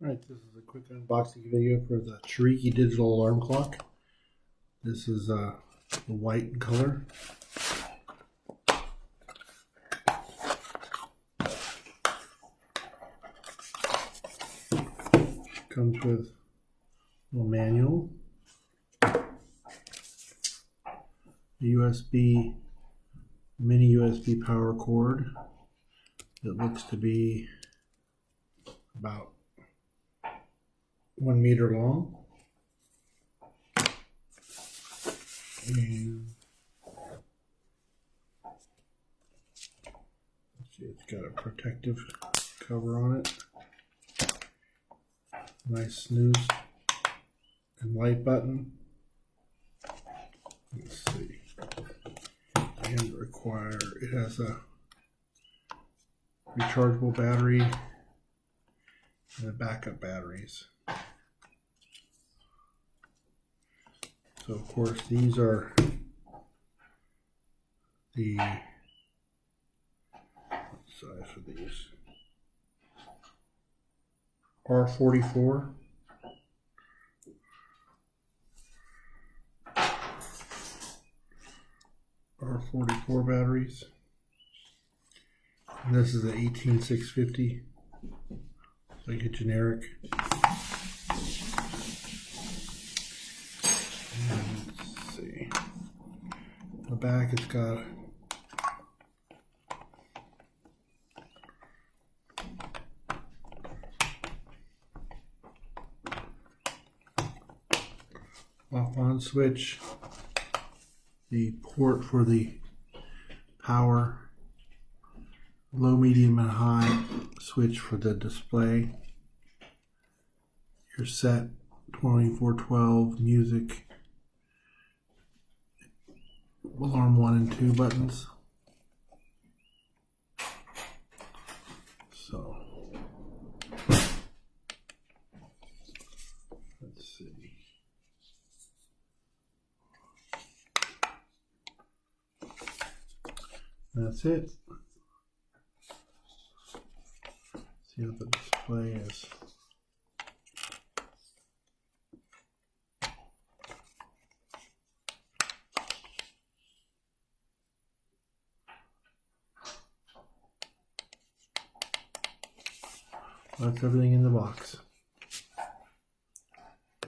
Alright, this is a quick unboxing video for the CHEREEKI Digital Alarm Clock. This is white in color. Comes with a manual, USB, mini USB power cord. It looks to be about 1 meter long, and let's see, it's got a protective cover on it, nice snooze and light button. Let's see, and it has a rechargeable battery and the backup batteries. So of course these are the size for these. R44. R44 batteries. And this is an 18650, like a generic. And let's see, on the back it's got off-on switch, the port for the power, low, medium, and high switch for the display, your set 2412 music, alarm 1 and 2 buttons. So let's see. That's it. See what the display is. That's everything in the box.